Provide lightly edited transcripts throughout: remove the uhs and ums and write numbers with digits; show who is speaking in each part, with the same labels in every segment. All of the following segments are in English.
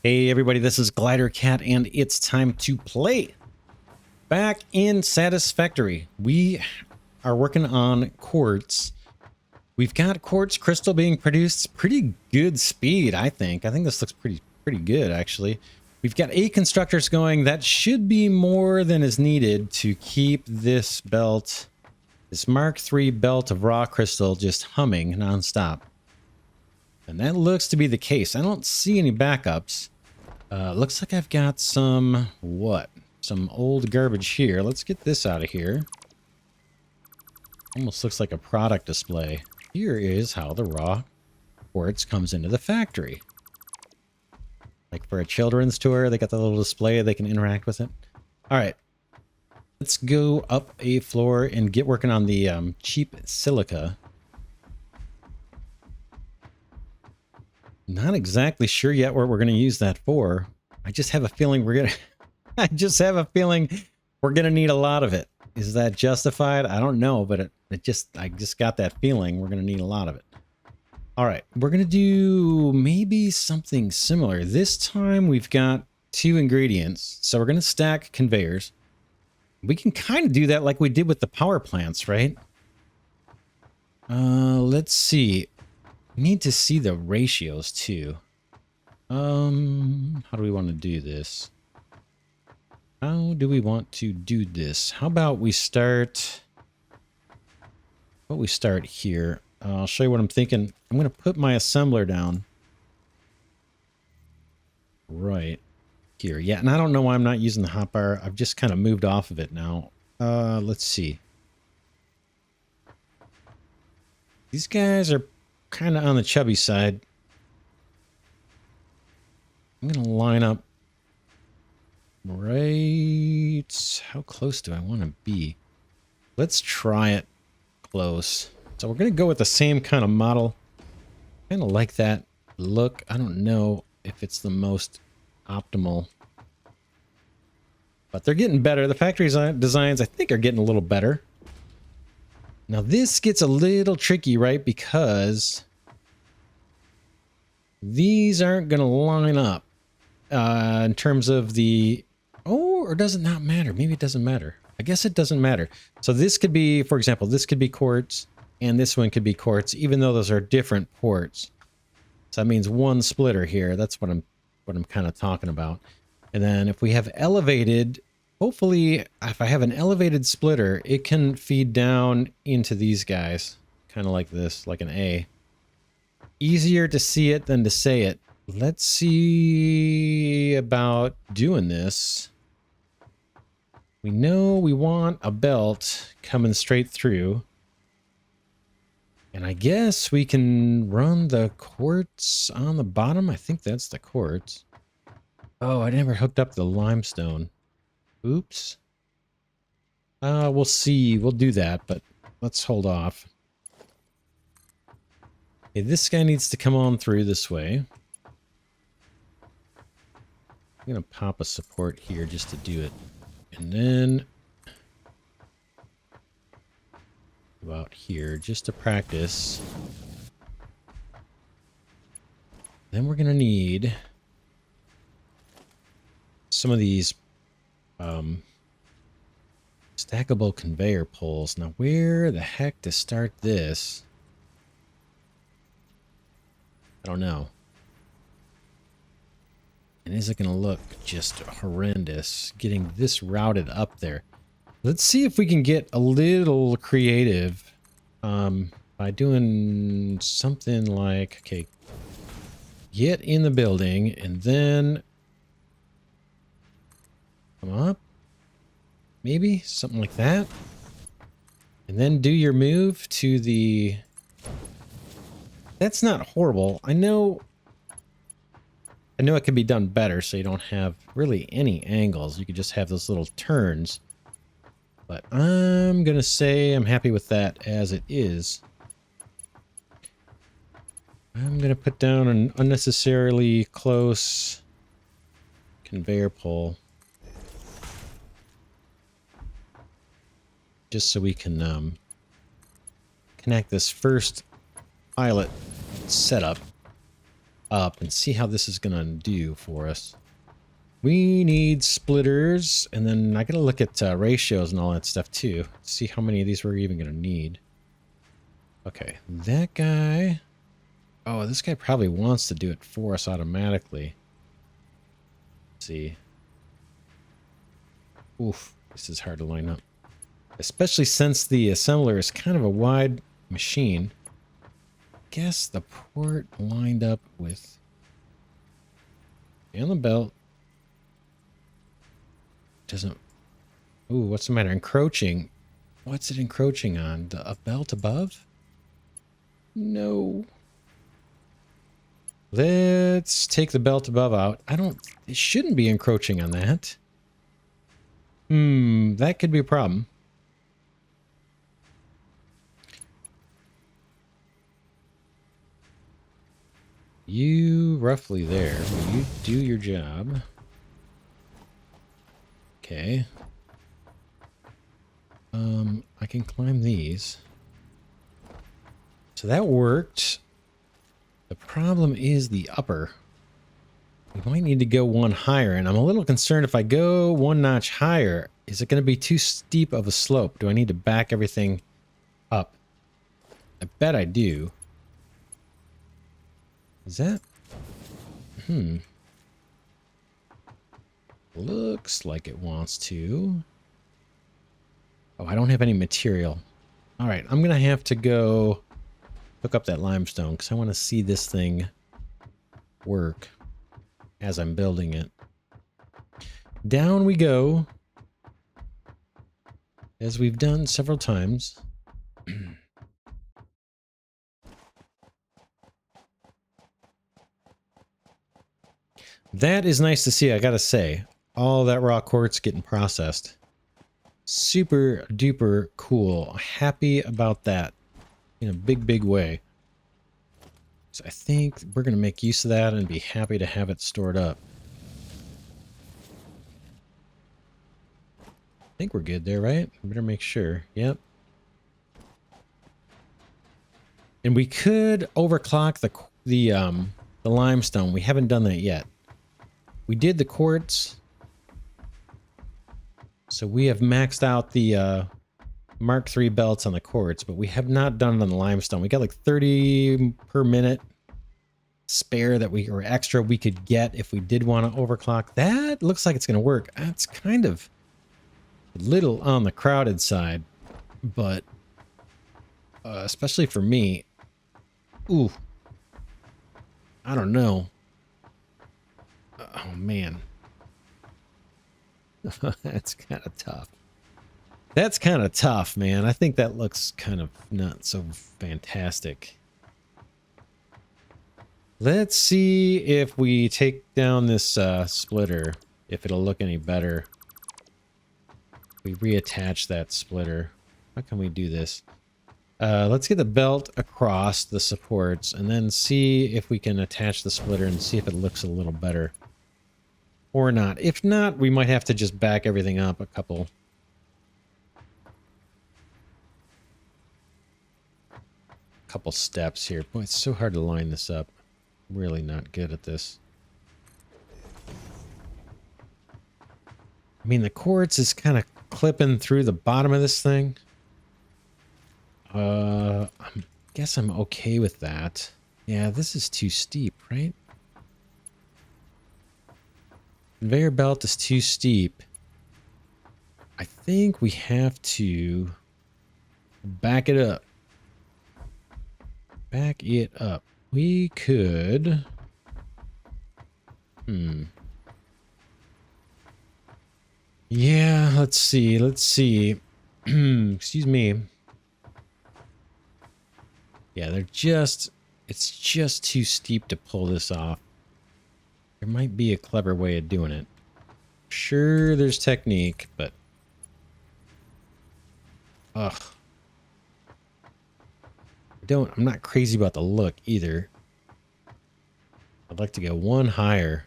Speaker 1: Hey everybody, this is Glidercat and it's time to play. Back in Satisfactory, we are working on quartz. We've got quartz crystal being produced. Pretty good speed, I think. I think this looks pretty good, actually. We've got 8 constructors going. That should be more than is needed to keep this belt, this Mark III belt of raw crystal, just humming nonstop. And that looks to be the case. I don't see any backups. Looks like I've got some, some old garbage here. Let's get this out of here. Almost looks like a product display. Here is how the raw quartz comes into the factory. Like for a children's tour, they got the little display, they can interact with it. All right, let's go up a floor and get working on the cheap silica. Not exactly sure yet what we're going to use that for. I just have a feeling we're going to... I need a lot of it. Is that justified? I don't know, but I just got that feeling we're going to need a lot of it. All right, we're going to do maybe something similar. This time we've got 2 ingredients, so we're going to stack conveyors. We can kind of do that like we did with the power plants, right? Let's see. Need to see the ratios too. How do we want to do this? How about we start... here. I'll show you what I'm thinking. I'm going to put my assembler down right here. Yeah, and I don't know why I'm not using the hotbar. I've just kind of moved off of it now. Let's see. These guys are kind of on the chubby side. I'm going to line up right... How close do I want to be? Let's try it close. So we're going to go with the same kind of model. Kind of like that look. I don't know if it's the most optimal, but they're getting better. The factory designs, I think, are getting a little better. Now this gets a little tricky, right? Because these aren't going to line up in terms of the... Oh, or does it not matter? Maybe it doesn't matter. I guess it doesn't matter. So this could be, for example, this could be quartz, and this one could be quartz, even though those are different ports. So that means one splitter here. That's what I'm kind of talking about. And then if we have elevated... Hopefully, if I have an elevated splitter, it can feed down into these guys. Kind of like this, like an A. Easier to see it than to say it. Let's see about doing this. We know we want a belt coming straight through. And I guess we can run the quartz on the bottom. I think that's the quartz. Oh, I never hooked up the limestone. Oops. We'll see. We'll do that, but let's hold off. Okay, this guy needs to come on through this way. I'm going to pop a support here just to do it. And then... about here, just to practice. Then we're going to need... some of these... stackable conveyor poles. Now, where the heck to start this? I don't know. And is it going to look just horrendous getting this routed up there? Let's see if we can get a little creative by doing something like, okay, get in the building and then come up. Maybe something like that. And then do your move to the... That's not horrible. I know it could be done better so you don't have really any angles. You could just have those little turns. But I'm going to say I'm happy with that as it is. I'm going to put down an unnecessarily close conveyor pole. Just so we can connect this first pilot setup up and see how this is going to do for us. We need splitters, and then I got to look at ratios and all that stuff too. See how many of these we're even going to need. Okay, that guy. Oh, this guy probably wants to do it for us automatically. Let's see. Oof, this is hard to line up. Especially since the assembler is kind of a wide machine. Guess the port lined up with... and the belt. Doesn't... Ooh, what's the matter? Encroaching. What's it encroaching on? A belt above? No. Let's take the belt above out. It shouldn't be encroaching on that. That could be a problem. You roughly there. You do your job. Okay. I can climb these. So that worked. The problem is the upper. We might need to go one higher, and I'm a little concerned if I go one notch higher, is it going to be too steep of a slope? Do I need to back everything up? I bet I do. Is that? Looks like it wants to. Oh, I don't have any material. All right, I'm going to have to go hook up that limestone because I want to see this thing work as I'm building it. Down we go, as we've done several times. That is nice to see, I gotta say. All that raw quartz getting processed. Super duper cool. Happy about that in a big, big way. So I think we're going to make use of that and be happy to have it stored up. I think we're good there, right? We better make sure. Yep. And we could overclock the limestone. We haven't done that yet. We did the quartz. So we have maxed out the Mark III belts on the quartz, but we have not done it on the limestone. We got like 30 per minute spare that or extra we could get if we did want to overclock. That looks like it's going to work. That's kind of a little on the crowded side, but especially for me. Ooh, I don't know. Oh man. That's kind of tough. That's kind of tough, man. I think that looks kind of not so fantastic. Let's see if we take down this splitter, if it'll look any better. We reattach that splitter. How can we do this? Let's get the belt across the supports and then see if we can attach the splitter and see if it looks a little better. Or not. If not, we might have to just back everything up a couple steps here. Boy, it's so hard to line this up. I'm really not good at this. I mean, the quartz is kind of clipping through the bottom of this thing. I guess I'm okay with that. Yeah, this is too steep, right? Conveyor belt is too steep. I think we have to back it up. Back it up. We could... Yeah, let's see. Let's see. Excuse me. Yeah, it's just too steep to pull this off. There might be a clever way of doing it. Sure, there's technique, but... Ugh. I'm not crazy about the look either. I'd like to go one higher.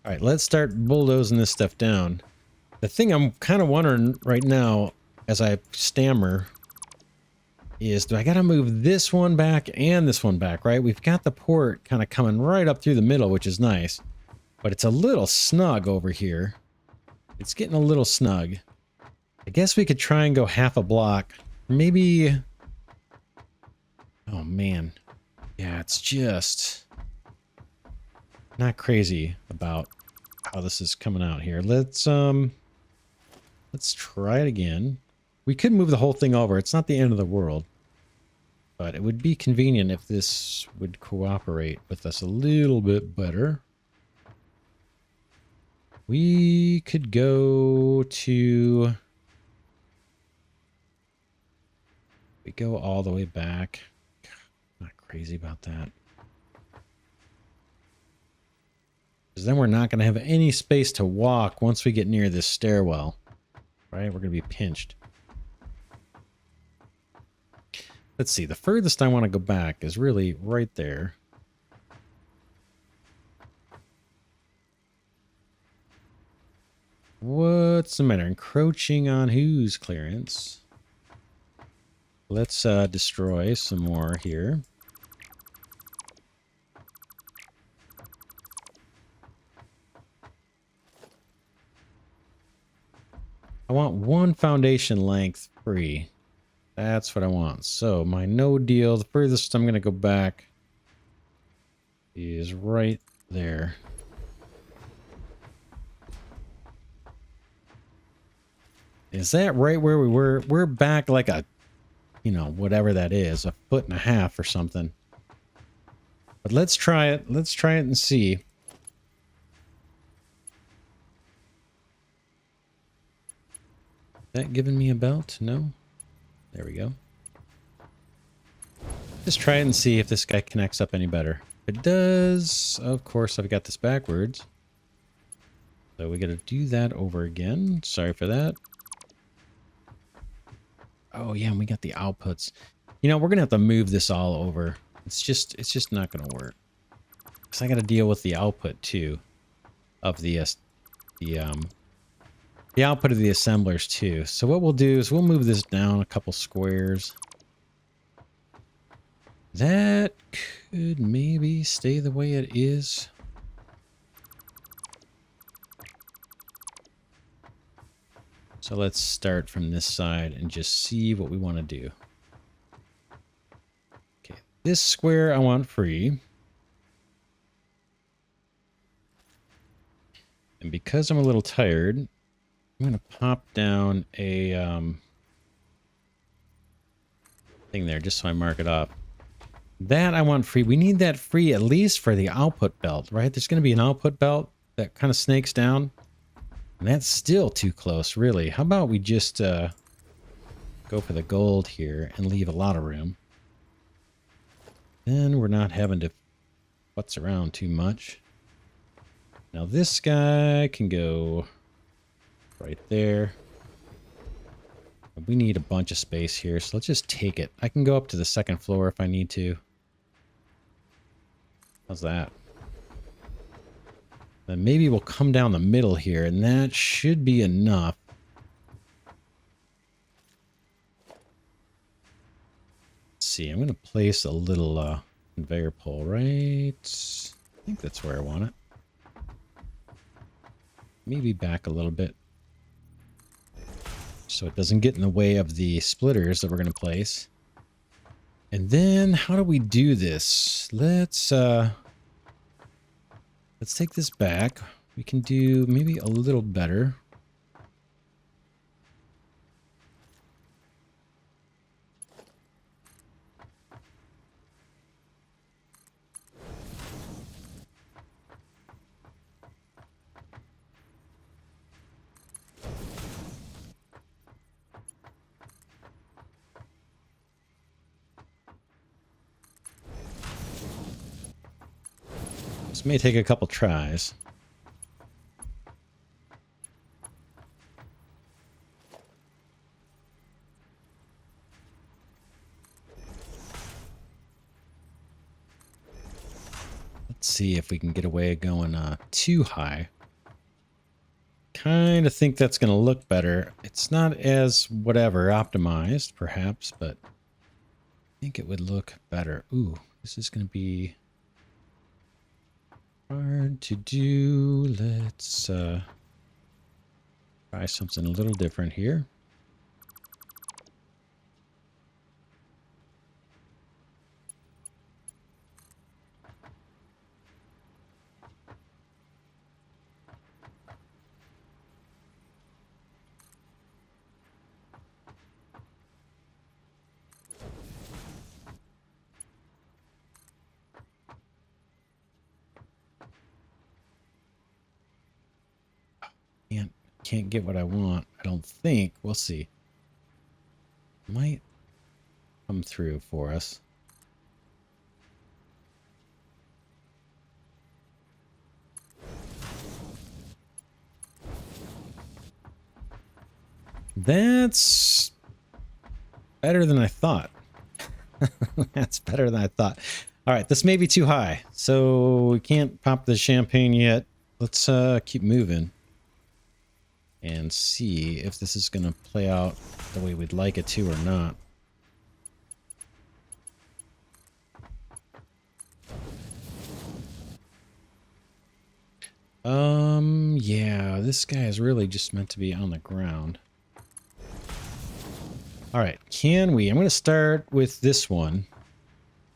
Speaker 1: Alright, let's start bulldozing this stuff down. The thing I'm kind of wondering right now, as I stammer, is, do I got to move this one back and this one back, right? We've got the port kind of coming right up through the middle, which is nice. But it's a little snug over here. It's getting a little snug. I guess we could try and go half a block. Maybe... Oh, man. Yeah, it's just... not crazy about how this is coming out here. Let's try it again. We could move the whole thing over. It's not the end of the world. But it would be convenient if this would cooperate with us a little bit better. We could go to... we go all the way back. Not crazy about that. Because then we're not going to have any space to walk once we get near this stairwell. Right? We're going to be pinched. Let's see. The furthest I want to go back is really right there. What's the matter? Encroaching on whose clearance? Let's destroy some more here. I want one foundation length free. That's what I want. So my no deal, the furthest I'm going to go back is right there. Is that right where we were? We're back like a, you know, whatever that is, 1.5 feet or something. But let's try it. Let's try it and see. Is that giving me a belt? No? There we go. Just try it and see if this guy connects up any better. If it does, of course, I've got this backwards. So we got to do that over again. Sorry for that. Oh yeah, and we got the outputs. You know, we're gonna have to move this all over. It's just not gonna work. Cause I got to deal with the output too, of the output of the assemblers too. So what we'll do is we'll move this down a couple squares. That could maybe stay the way it is. So let's start from this side and just see what we want to do. Okay, this square I want free. And because I'm a little tired, I'm going to pop down a thing there just so I mark it up. That I want free. We need that free at least for the output belt, right? There's going to be an output belt that kind of snakes down. And that's still too close, really. How about we just go for the gold here and leave a lot of room. Then we're not having to futz around too much. Now this guy can go right there. We need a bunch of space here, so let's just take it. I can go up to the second floor if I need to. How's that? Then maybe we'll come down the middle here, and that should be enough. Let's see, I'm going to place a little conveyor pole right... I think that's where I want it. Maybe back a little bit. So it doesn't get in the way of the splitters that we're going to place. And then, how do we do this? Let's take this back. We can do maybe a little better. This may take a couple tries. Let's see if we can get away going too high. Kind of think that's going to look better. It's not as whatever optimized, perhaps, but think it would look better. Ooh, this is going to be hard to do. Let's try something a little different here. Can't get what I want. I don't think. We'll see. Might come through for us. That's better than I thought. That's better than I thought. All right, this may be too high, so we can't pop the champagne yet. Let's keep moving and see if this is going to play out the way we'd like it to or not. Yeah, this guy is really just meant to be on the ground. All right, I'm going to start with this one,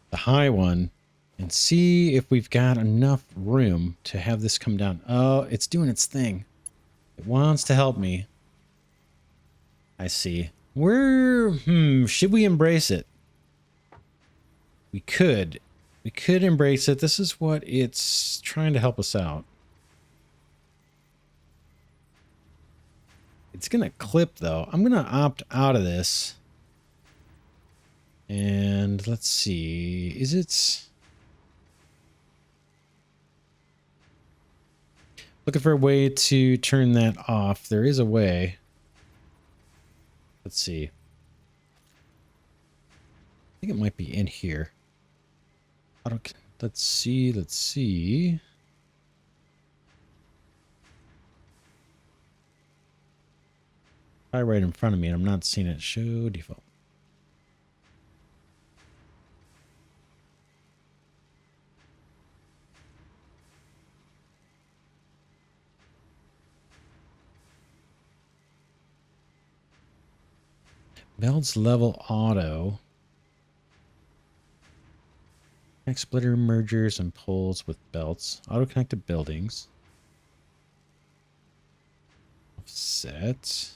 Speaker 1: the high one, and see if we've got enough room to have this come down. Oh, it's doing its thing. It wants to help me. I see. Should we embrace it? We could. We could embrace it. This is what it's trying to help us out. It's going to clip, though. I'm going to opt out of this. And let's see. Is it... Looking for a way to turn that off. There is a way. Let's see. I think it might be in here. Let's see. Probably right in front of me and I'm not seeing it. Show default. Belts level auto. Connect splitter mergers and pulls with belts. Auto connect to buildings. Offset.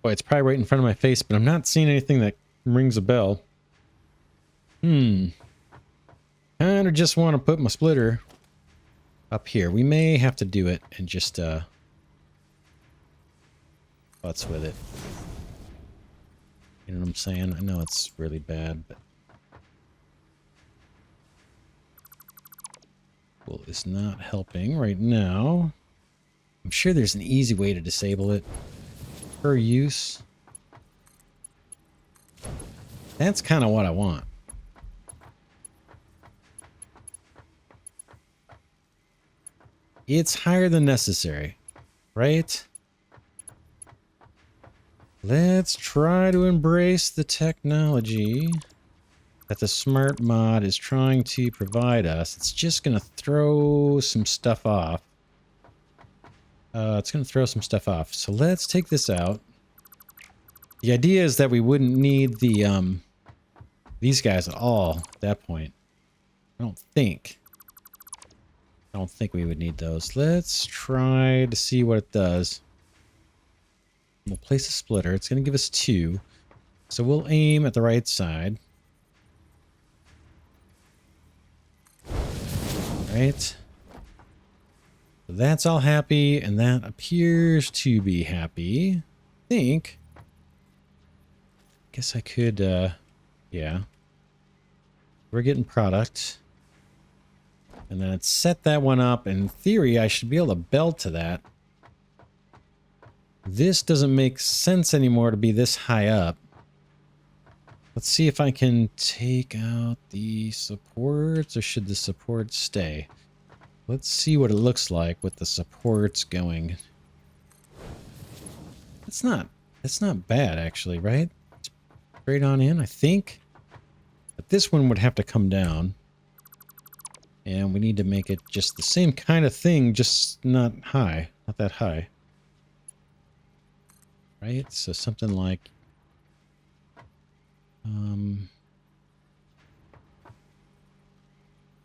Speaker 1: Boy, it's probably right in front of my face, but I'm not seeing anything that rings a bell. Kind of just want to put my splitter up here. We may have to do it and just butts with it. You know what I'm saying? I know it's really bad, but well, it's not helping right now. I'm sure there's an easy way to disable it. Per use. That's kind of what I want. It's higher than necessary, right? Let's try to embrace the technology that the smart mod is trying to provide us. It's just going to throw some stuff off. It's going to throw some stuff off. So let's take this out. The idea is that we wouldn't need the these guys at all at that point. I don't think we would need those. Let's try to see what it does. We'll place a splitter. It's going to give us 2. So we'll aim at the right side. Right. So that's all happy, and that appears to be happy. I think. Guess I could, yeah. We're getting product. And then it's set that one up. In theory, I should be able to belt to that. This doesn't make sense anymore to be this high up. Let's see if I can take out the supports, or should the supports stay? Let's see what it looks like with the supports going. It's not bad actually, right? It's straight on in, I think. But this one would have to come down. And we need to make it just the same kind of thing, just not high. Not that high. Right? So something like...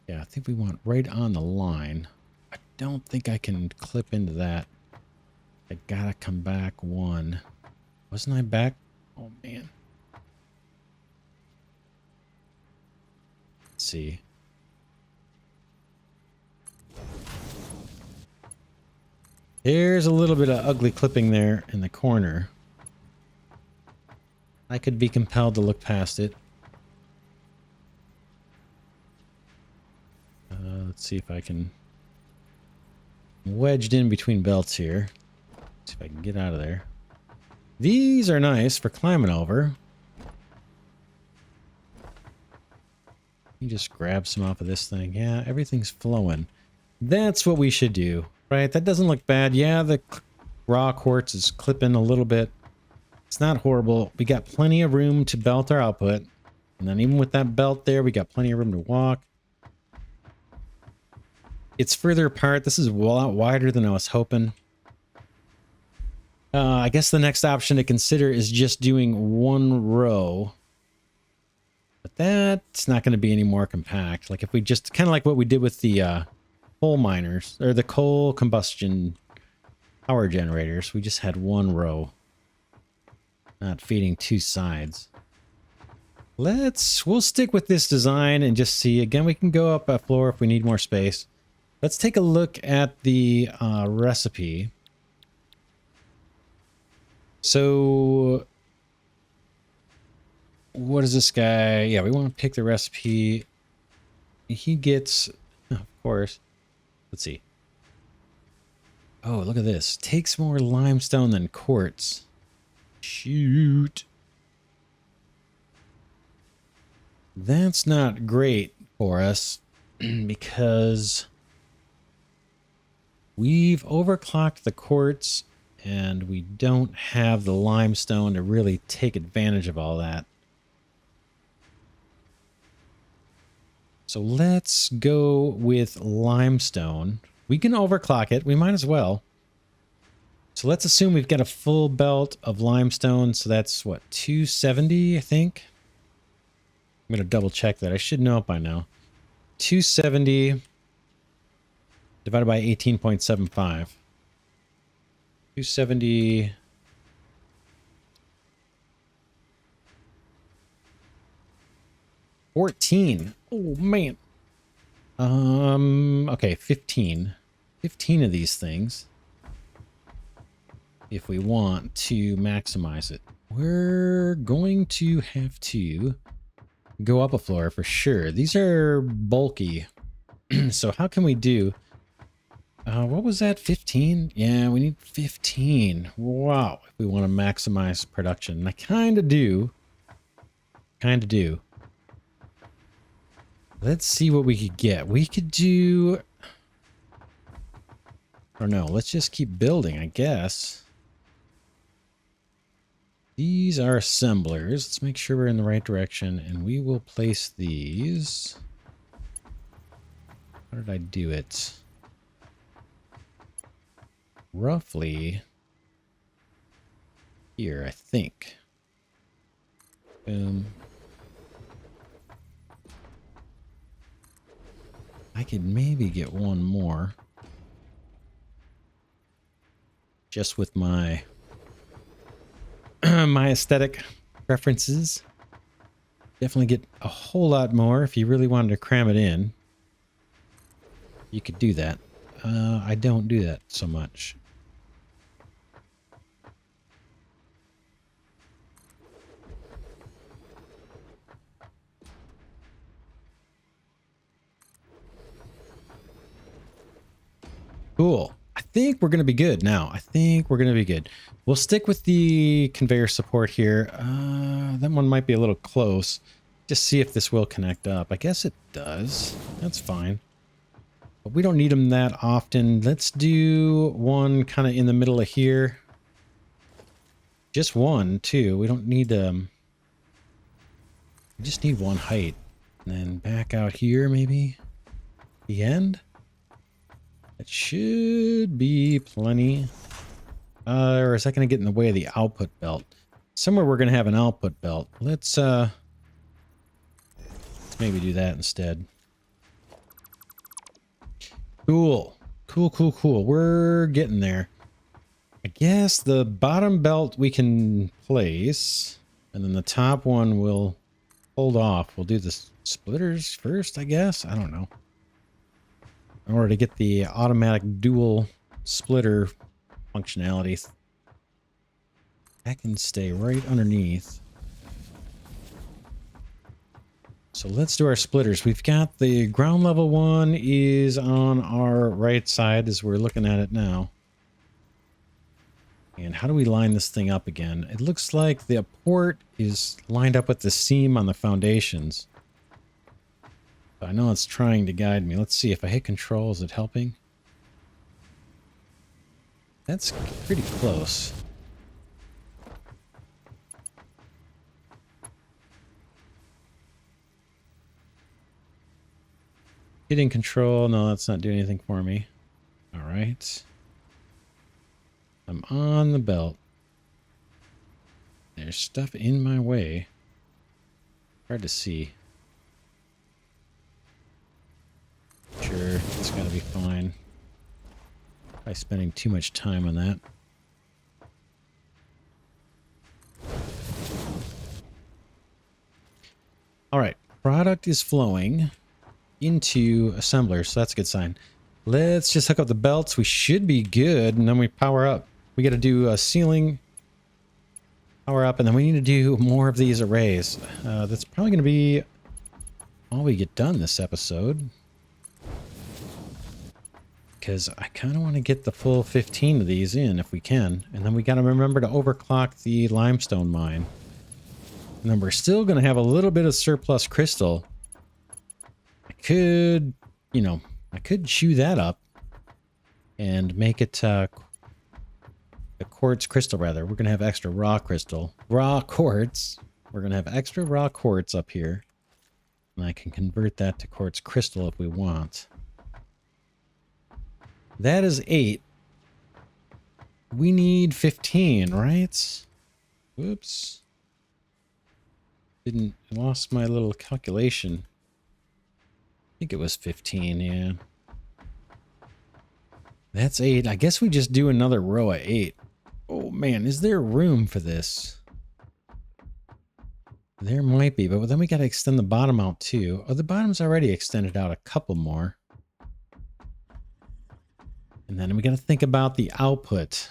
Speaker 1: yeah, I think we want right on the line. I don't think I can clip into that. I gotta come back one. Wasn't I back? Oh, man. Let's see. There's a little bit of ugly clipping there in the corner. I could be compelled to look past it. Let's see if I can... I'm wedged in between belts here. See if I can get out of there. These are nice for climbing over. You just grab some off of this thing. Yeah, everything's flowing. That's what we should do, right? That doesn't look bad. Yeah, the raw quartz is clipping a little bit. It's not horrible. We got plenty of room to belt our output. And then even with that belt there, we got plenty of room to walk. It's further apart. This is a lot wider than I was hoping. I guess the next option to consider is just doing one row. But that's not going to be any more compact. Like if we just, kind of like what we did with the coal miners, or the coal combustion power generators. We just had one row. Not feeding two sides. We'll stick with this design and just see. Again, we can go up a floor if we need more space. Let's take a look at the recipe. So, what is this guy? Yeah, we want to pick the recipe. He gets, of course, let's see. Oh, look at this. Takes more limestone than quartz. Shoot. That's not great for us because we've overclocked the quartz and we don't have the limestone to really take advantage of all that. So let's go with limestone. We can overclock it. We might as well. So let's assume we've got a full belt of limestone. So that's what, 270, I think? I'm going to double check that. I should know it by now. 270 divided by 18.75. 270... 14. Oh, man. Okay, 15. 15 of these things. If we want to maximize it. We're going to have to go up a floor for sure. These are bulky. So how can we do... what was that? 15? Yeah, we need 15. Wow. If we want to maximize production. And I kind of do. Kind of do. Let's see what we could get. We could do... or no, let's just keep building, I guess. These are assemblers. Let's make sure we're in the right direction. And we will place these... how did I do it? Roughly here, I think. Boom. I could maybe get one more. Just with my my aesthetic preferences. Definitely get a whole lot more if you really wanted to cram it in. You could do that. I don't do that so much. Cool. I think we're going to be good now. I think we're going to be good. We'll stick with the conveyor support here. That one might be a little close. Just see if this will connect up. I guess it does. That's fine. But we don't need them that often. Let's do one kind of in the middle of here. Just one, too. We don't need we just need one height. And then back out here, maybe. The end. That should be plenty. Or is that going to get in the way of the output belt? Somewhere we're going to have an output belt. Let's maybe do that instead. Cool. Cool, cool, cool. We're getting there. I guess the bottom belt we can place, and then the top one we'll hold off. We'll do the splitters first, I guess. I don't know. In order to get the automatic dual splitter functionality. That can stay right underneath. So let's do our splitters. We've got the ground level one is on our right side as we're looking at it now. And how do we line this thing up again? It looks like the port is lined up with the seam on the foundations. But I know it's trying to guide me. Let's see if I hit control. Is it helping? That's pretty close. Hitting control. No, that's not doing anything for me. All right. I'm on the belt. There's stuff in my way. Hard to see. Sure, it's gotta be fine. By spending too much time on that. Alright, product is flowing into assembler, so that's a good sign. Let's just hook up the belts. We should be good, and then we power up. We gotta do a ceiling, power up, and then we need to do more of these arrays. That's probably gonna be all we get done this episode. Because I kind of want to get the full 15 of these in if we can. And then we got to remember to overclock the limestone mine. And then we're still going to have a little bit of surplus crystal. I could, you know, I could chew that up and make it a quartz crystal, rather. We're going to have extra raw crystal. Raw quartz. We're going to have extra raw quartz up here. And I can convert that to quartz crystal if we want. That is 8. We need 15, right? Whoops. Lost my little calculation. I think it was 15, yeah. That's 8. I guess we just do another row of 8. Oh man, is there room for this? There might be, but then we got to extend the bottom out too. Oh, the bottom's already extended out a couple more. And then we got to think about the output.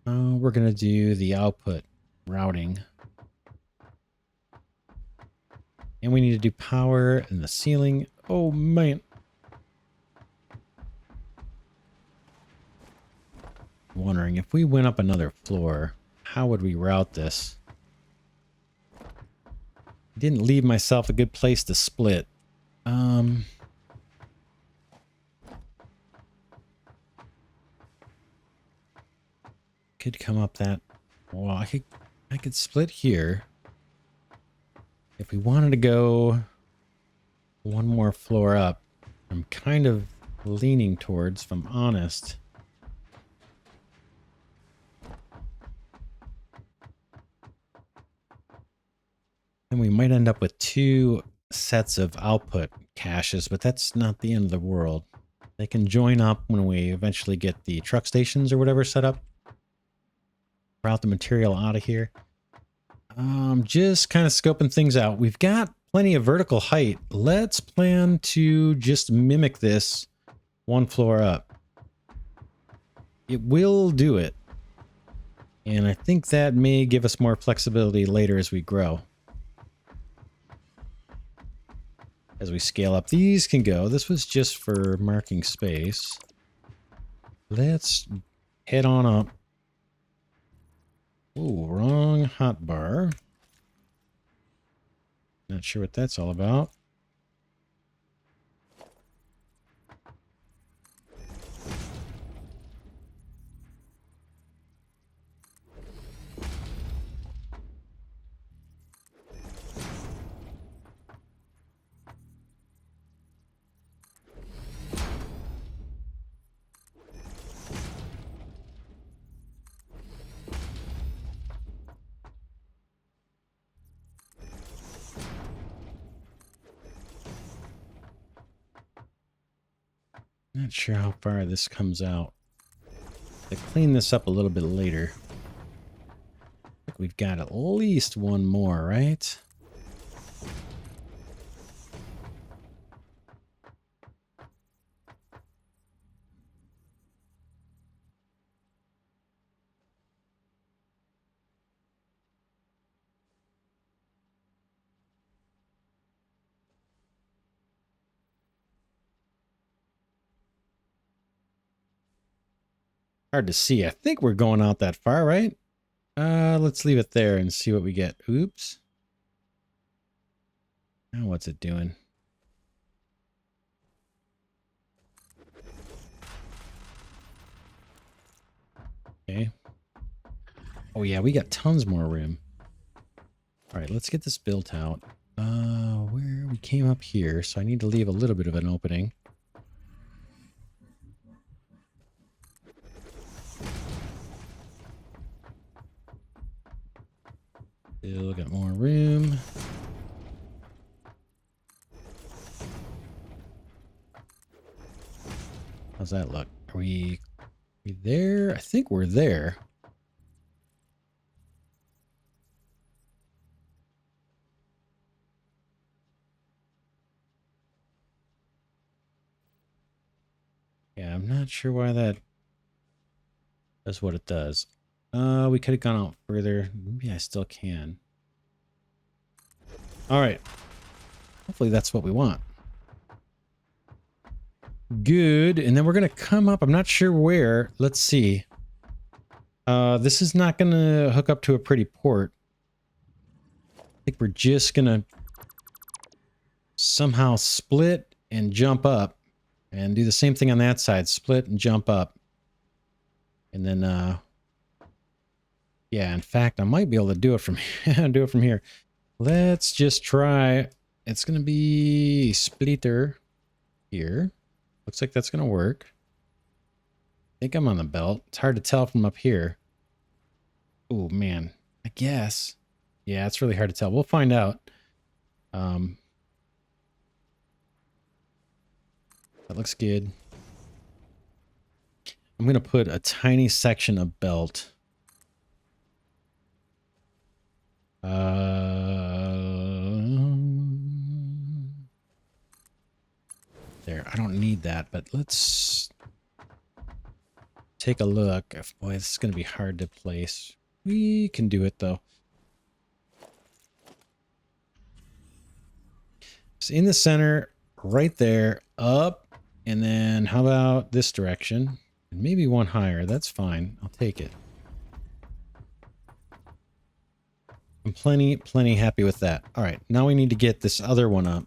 Speaker 1: We're going to do the output routing. And we need to do power and the ceiling. Oh, man. I'm wondering if we went up another floor, how would we route this? I didn't leave myself a good place to split. Could come up that. Well, I could split here. If we wanted to go one more floor up, I'm kind of leaning towards, if I'm honest. And we might end up with 2 sets of output caches, but that's not the end of the world. They can join up when we eventually get the truck stations or whatever set up. Route the material out of here. Just kind of scoping things out. We've got plenty of vertical height. Let's plan to just mimic this one floor up. It will do it. And I think that may give us more flexibility later as we grow. As we scale up, these can go. This was just for marking space. Let's head on up. Oh, wrong hotbar. Not sure what that's all about. Not sure how far this comes out. To clean this up a little bit later. I think we've got at least one more, right? Hard to see. I think we're going out that far, right? Let's leave it there and see what we get. Oops. Now what's it doing? Okay. Oh yeah, we got tons more room. All right, let's get this built out. Where we came up here, so I need to leave a little bit of an opening. Still got more room. How's that look? Are we there? I think we're there. Yeah, I'm not sure why that does what it does. We could have gone out further. Maybe I still can. All right. Hopefully that's what we want. Good. And then we're going to come up. I'm not sure where. Let's see. This is not going to hook up to a pretty port. I think we're just going to somehow split and jump up and do the same thing on that side. Split and jump up. And then, yeah, in fact, I might be able to do it from here. Do it from here. Let's just try. It's going to be splitter here. Looks like that's going to work. I think I'm on the belt. It's hard to tell from up here. Oh, man. I guess. Yeah, it's really hard to tell. We'll find out. That looks good. I'm going to put a tiny section of belt. There. I don't need that, but let's take a look. Boy, this is going to be hard to place. We can do it, though. It's in the center, right there, up, and then how about this direction? And maybe one higher. That's fine. I'll take it. I'm plenty happy with that. All right, now we need to get this other one up.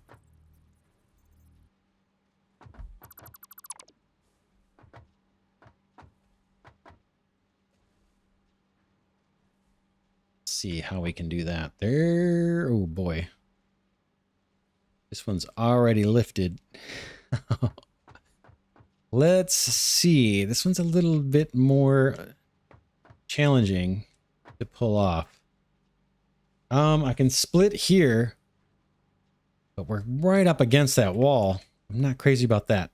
Speaker 1: See how we can do that. There. Oh boy. This one's already lifted. Let's see. This one's a little bit more challenging to pull off. I can split here, but we're right up against that wall. I'm not crazy about that.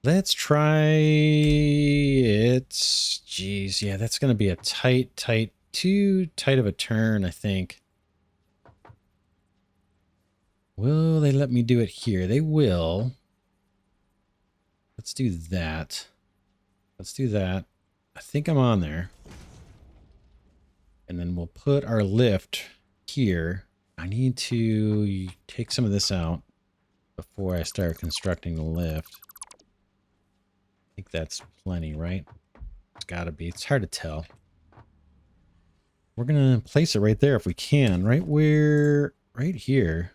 Speaker 1: Let's try it. Jeez, yeah, that's going to be a too tight of a turn, I think. Will they let me do it here? They will. Let's do that. Let's do that. I think I'm on there. And then we'll put our lift here. I need to take some of this out before I start constructing the lift. think that's plenty, right? It's gotta be. It's hard to tell. We're gonna place it right there if we can. Right here.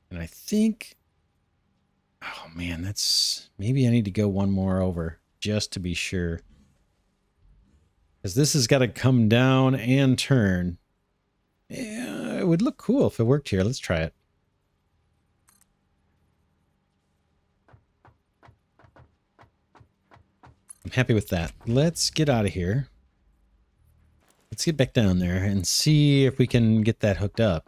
Speaker 1: And I think... Oh man, maybe I need to go one more over just to be sure. Because this has got to come down and turn. Yeah, it would look cool if it worked here. Let's try it. I'm happy with that. Let's get out of here. Let's get back down there and see if we can get that hooked up.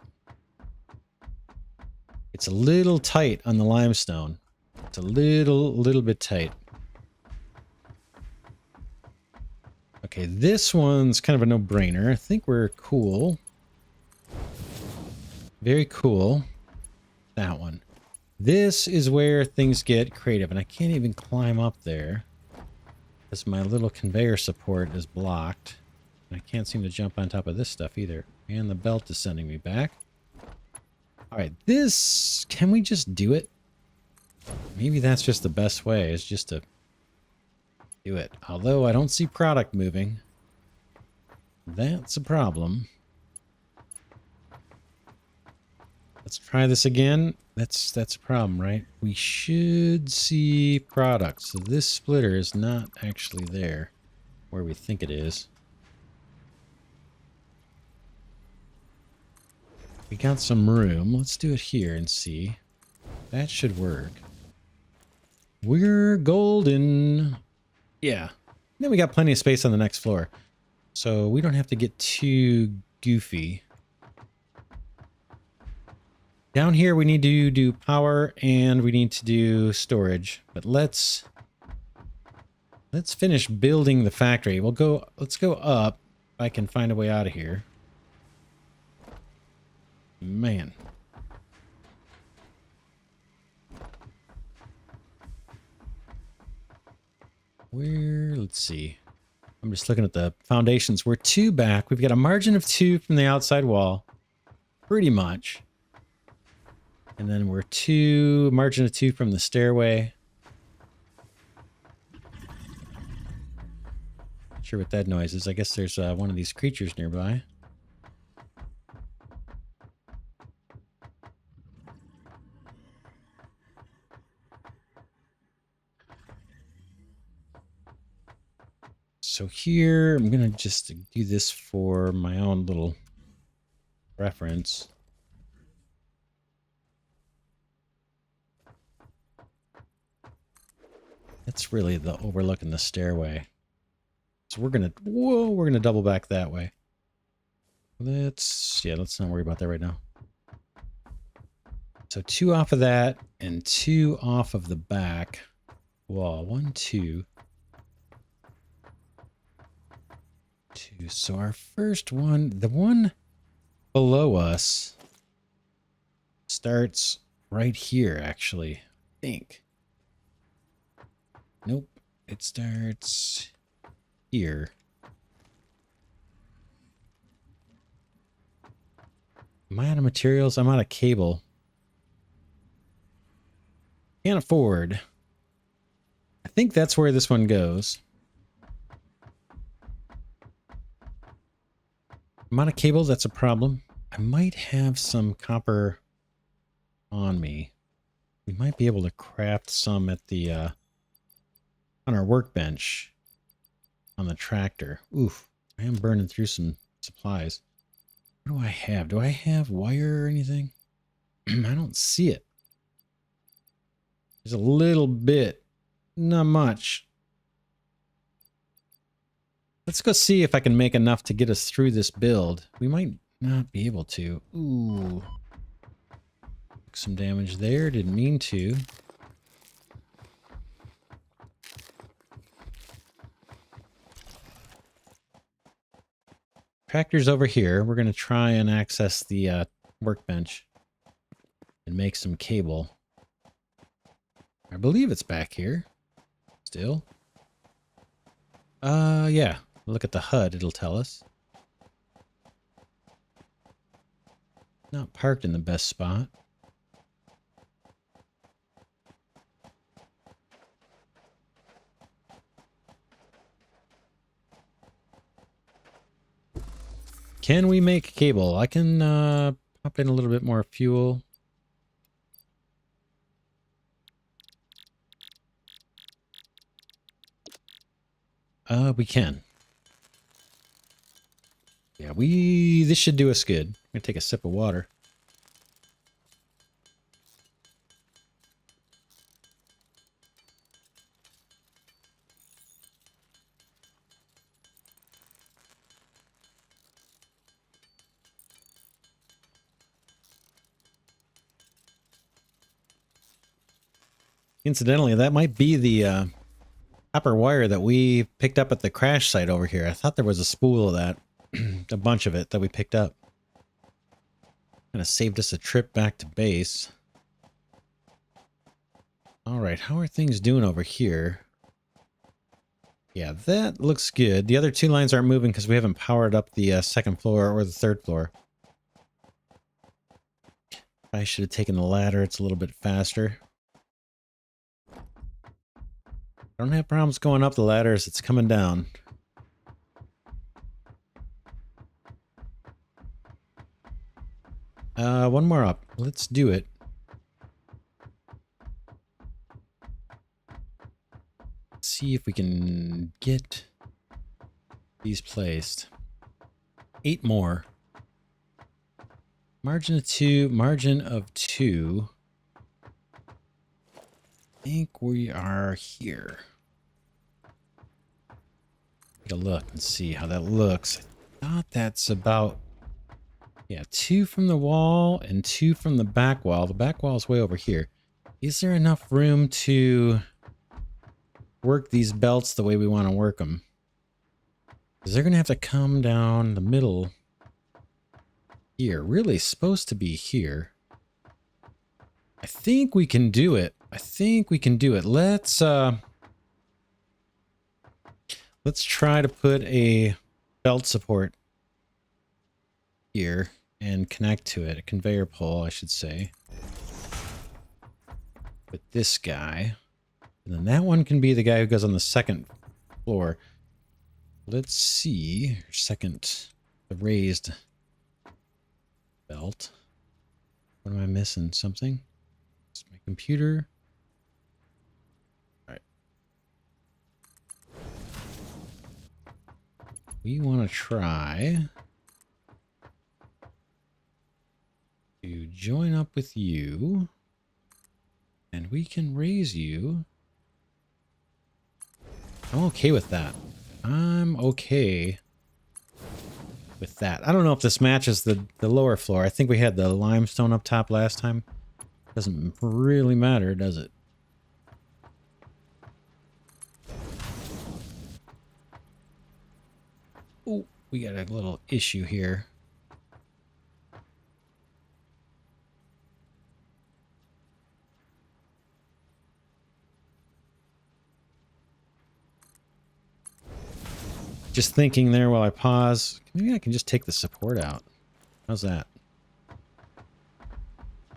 Speaker 1: It's a little tight on the limestone. It's a little bit tight. Okay, this one's kind of a no-brainer. I think we're cool. Very cool. That one. This is where things get creative, and I can't even climb up there because my little conveyor support is blocked. And I can't seem to jump on top of this stuff either. And the belt is sending me back. Alright, this... Can we just do it? Maybe that's just the best way, is just to do it. Although I don't see product moving. That's a problem. Let's try this again. That's a problem, right? We should see product. So this splitter is not actually there where we think it is. We got some room. Let's do it here and see. That should work. We're golden. Yeah. Then we got plenty of space on the next floor. So we don't have to get too goofy. Down here we need to do power and we need to do storage. But let's finish building the factory. Let's go up. If I can find a way out of here. Man. Let's see. I'm just looking at the foundations. We're 2 back. We've got a margin of 2 from the outside wall. Pretty much. And then we're margin of 2 from the stairway. Not sure what that noise is. I guess there's one of these creatures nearby. So here, I'm going to just do this for my own little reference. That's really the overlooking the stairway. So we're going to double back that way. Let's not worry about that right now. So 2 off of that and 2 off of the back wall. 1, 2. 2. So our first one, the one below us, starts right here, actually. I think. Nope. It starts here. Am I out of materials? I'm out of cable. Can't afford. I think that's where this one goes. I'm out of cable, that's a problem. I might have some copper on me. We might be able to craft some at the on our workbench on the tractor. Oof, I am burning through some supplies. What do I have? Do I have wire or anything? I don't see it. There's a little bit, not much. Let's go see if I can make enough to get us through this build. We might not be able to. Ooh. Took some damage there. Didn't mean to. Tractor's over here. We're going to try and access the workbench and make some cable. I believe it's back here. Still. Yeah. Look at the HUD, it'll tell us. Not parked in the best spot. Can we make cable? I can pop in a little bit more fuel. We can. Yeah, this should do us good. I'm gonna take a sip of water. Incidentally, that might be the copper wire that we picked up at the crash site over here. I thought there was a spool of that. A bunch of it that we picked up. Kind of saved us a trip back to base. Alright, how are things doing over here? Yeah, that looks good. The other two lines aren't moving because we haven't powered up the second floor or the third floor. I should have taken the ladder. It's a little bit faster. I don't have problems going up the ladders. It's coming down. One more up. Let's do it. Let's see if we can get these placed. 8 more. Margin of 2. Margin of 2. I think we are here. Take a look and see how that looks. I thought that's about... Yeah, 2 from the wall and 2 from the back wall. The back wall is way over here. Is there enough room to work these belts the way we want to work them? Because they're going to have to come down the middle here. Really supposed to be here. I think we can do it. I think we can do it. Let's try to put a belt support here and connect to it. A conveyor pole, I should say. With this guy. And then that one can be the guy who goes on the second floor. Let's see. The raised belt. What am I missing? Something? It's my computer. All right. We want to try to join up with you, and we can raise you. I'm okay with that. I'm okay with that. I don't know if this matches the lower floor. I think we had the limestone up top last time. Doesn't really matter, does it? Oh, we got a little issue here. Just thinking there while I pause. Maybe I can just take the support out. How's that?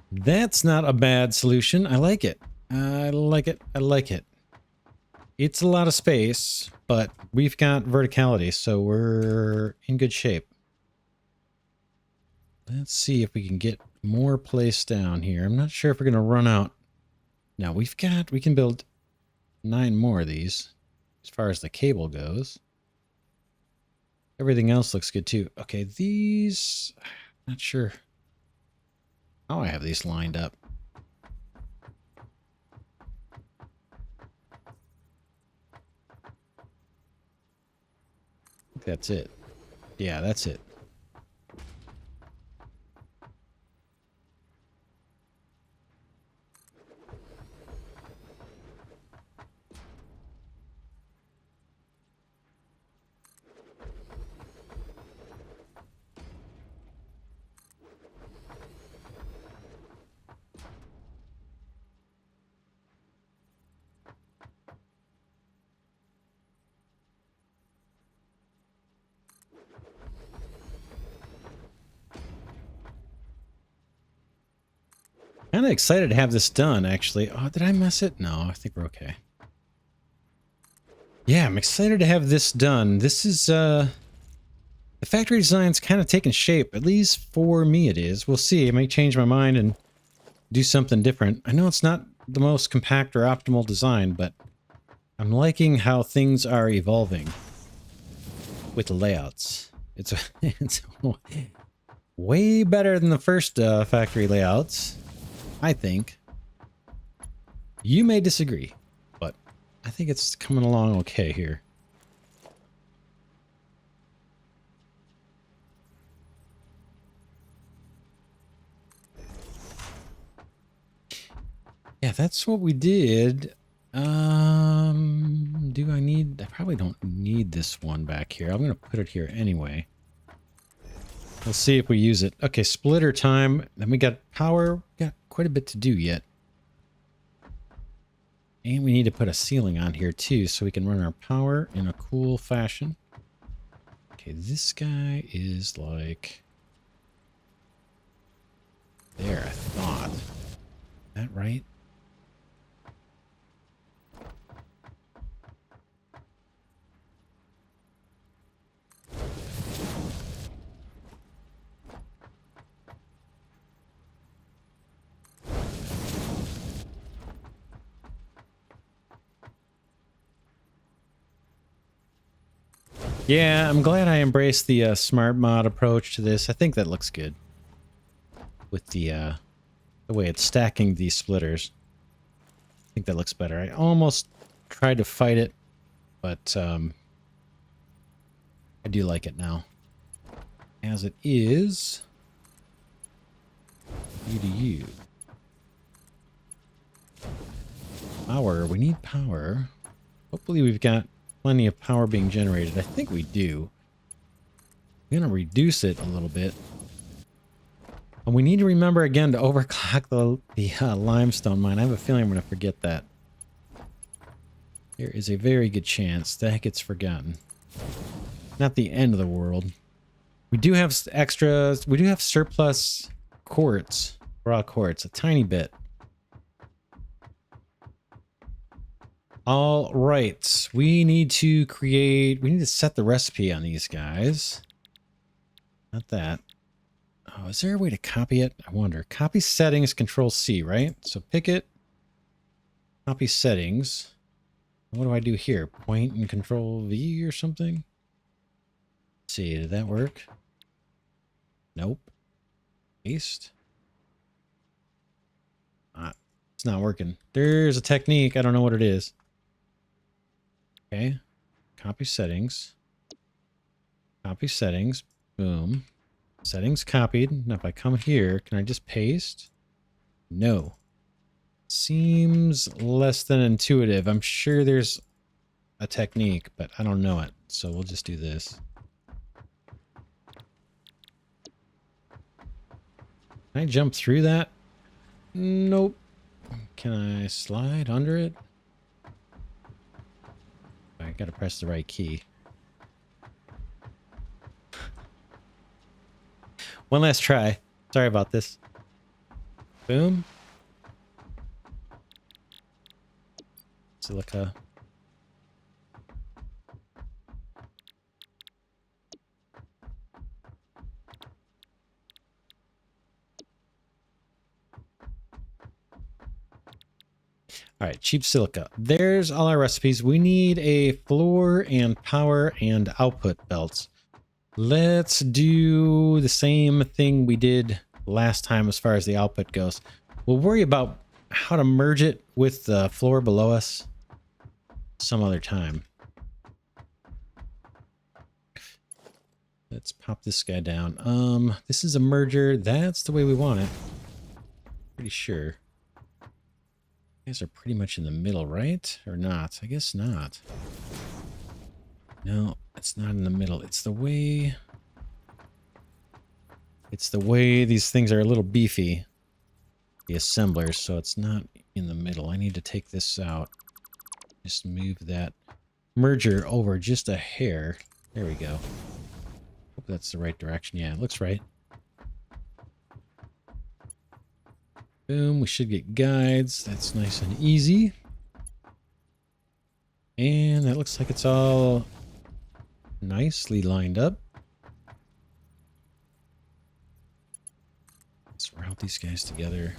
Speaker 1: That's not a bad solution. I like it. I like it. I like it. It's a lot of space, but we've got verticality, so we're in good shape. Let's see if we can get more placed down here. I'm not sure if we're going to run out. Now, we can build 9 more of these as far as the cable goes. Everything else looks good too. Okay, these... Not sure how I have these lined up. I think that's it. Yeah, that's it. Kind of excited to have this done, actually. Oh, did I mess it? No, I think we're okay. Yeah, I'm excited to have this done. This is, the factory design's kind of taking shape. At least for me it is. We'll see. I may change my mind and do something different. I know it's not the most compact or optimal design, but I'm liking how things are evolving with the layouts. It's way better than the first factory layouts, I think. You may disagree, but I think it's coming along okay here. Yeah, that's what we did. Do I need... I probably don't need this one back here. I'm going to put it here anyway. We'll see if we use it. Okay, splitter time. Then we got power. Got quite a bit to do yet. And we need to put a ceiling on here too so we can run our power in a cool fashion. Okay, this guy is like... there, I thought. Is that right? Yeah, I'm glad I embraced the smart mod approach to this. I think that looks good with the way it's stacking these splitters. I think that looks better. I almost tried to fight it, but I do like it now. As it is, you to you. Power. We need power. Hopefully we've got plenty of power being generated. I think we do. I'm going to reduce it a little bit. And we need to remember again to overclock the limestone mine. I have a feeling I'm going to forget that. There is a very good chance that gets forgotten. Not the end of the world. We do have extras. We do have surplus quartz. Raw quartz. A tiny bit. All right. We need to set the recipe on these guys. Not that. Oh, is there a way to copy it? I wonder. Copy settings, Control C, right? So pick it. Copy settings. What do I do here? Point and Control V or something? Let's see, did that work? Nope. Paste. It's not working. There's a technique. I don't know what it is. Okay. Copy settings. Copy settings. Boom. Settings copied. Now if I come here, can I just paste? No. Seems less than intuitive. I'm sure there's a technique, but I don't know it. So we'll just do this. Can I jump through that? Nope. Can I slide under it? I gotta press the right key. One last try. Sorry about this. Boom. Silica. All right, cheap silica. There's all our recipes. We need a floor and power and output belts. Let's do the same thing we did last time as far as the output goes. We'll worry about how to merge it with the floor below us some other time. Let's pop this guy down. This is a merger. That's the way we want it. Pretty sure. You guys are pretty much in the middle, right? Or not? I guess not. No, it's not in the middle. It's the way these things are a little beefy. The assemblers, so it's not in the middle. I need to take this out. Just move that merger over just a hair. There we go. Hope that's the right direction. Yeah, it looks right. Boom, we should get guides. That's nice and easy. And that looks like it's all nicely lined up. Let's route these guys together.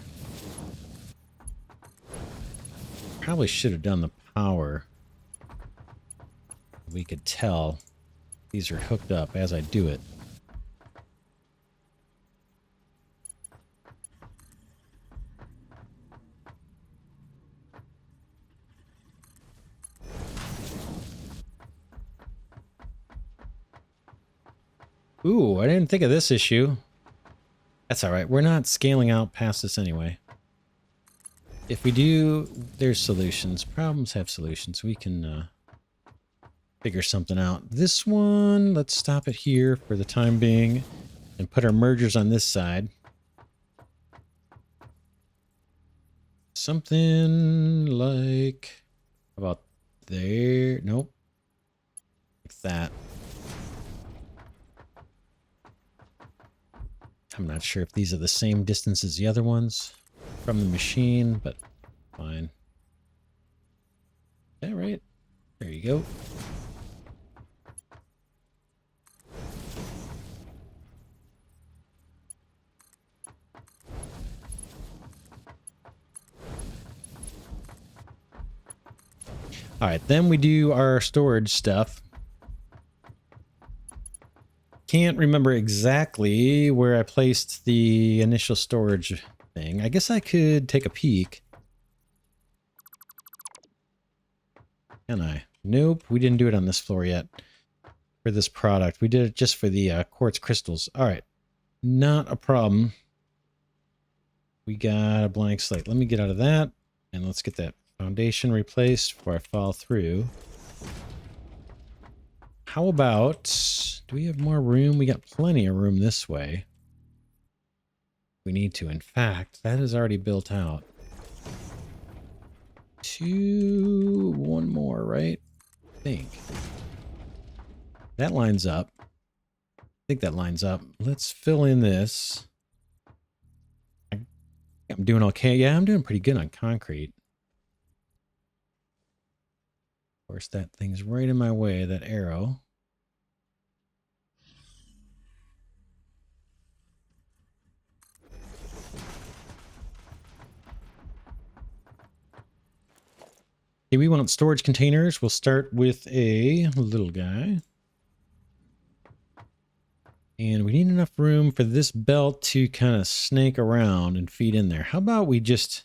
Speaker 1: Probably should have done the power. We could tell these are hooked up as I do it. Ooh, I didn't think of this issue. That's all right. We're not scaling out past this anyway. If we do, there's solutions. Problems have solutions. We can figure something out. This one, let's stop it here for the time being and put our mergers on this side. Something like, how about there? Nope. Like that. I'm not sure if these are the same distance as the other ones from the machine, but fine. Is that right? There you go. All right, then we do our storage stuff. Can't remember exactly where I placed the initial storage thing. I guess I could take a peek. Can I? Nope, we didn't do it on this floor yet for this product. We did it just for the quartz crystals. All right, not a problem. We got a blank slate. Let me get out of that, and let's get that foundation replaced before I fall through. How about, do we have more room? We got plenty of room this way. We need to. In fact, that is already built out. One more, right? I think. That lines up. I think that lines up. Let's fill in this. I'm doing okay. Yeah, I'm doing pretty good on concrete. Of course, that thing's right in my way, that arrow. Okay, we want storage containers. We'll start with a little guy. And we need enough room for this belt to kind of snake around and feed in there. How about we just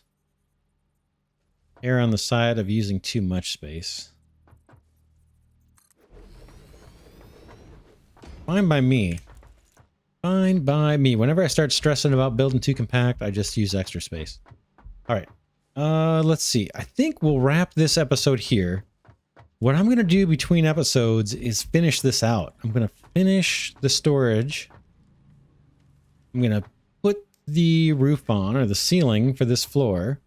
Speaker 1: err on the side of using too much space? Fine by me. Fine by me. Whenever I start stressing about building too compact, I just use extra space. All right. Let's see. I think we'll wrap this episode here. What I'm going to do between episodes is finish this out. I'm going to finish the storage. I'm going to put the roof on, or the ceiling for this floor.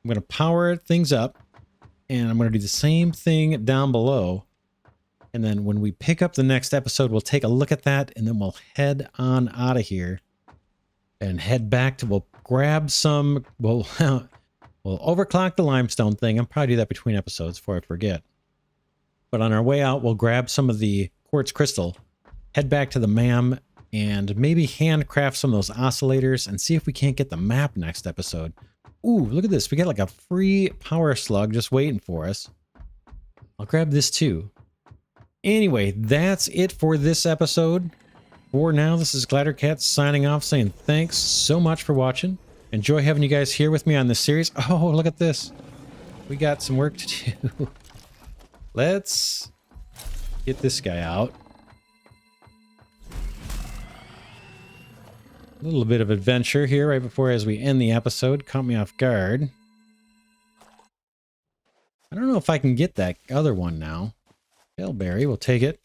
Speaker 1: I'm going to power things up, and I'm going to do the same thing down below. And then when we pick up the next episode, we'll take a look at that, and then we'll head on out of here and head back to, we'll grab some, we'll overclock the limestone thing. I'll probably do that between episodes before I forget. But on our way out, we'll grab some of the quartz crystal, head back to the MAM, and maybe handcraft some of those oscillators and see if we can't get the map next episode. Ooh, look at this. We got like a free power slug just waiting for us. I'll grab this too. Anyway, that's it for this episode. For now, this is Glidercat signing off, saying thanks so much for watching. Enjoy having you guys here with me on this series. Oh, look at this. We got some work to do. Let's get this guy out. A little bit of adventure here right before as we end the episode. Caught me off guard. I don't know if I can get that other one now. Hellberry, we'll take it.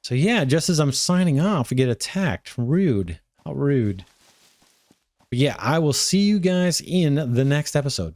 Speaker 1: So yeah, just as I'm signing off, we get attacked. Rude. How rude. But yeah, I will see you guys in the next episode.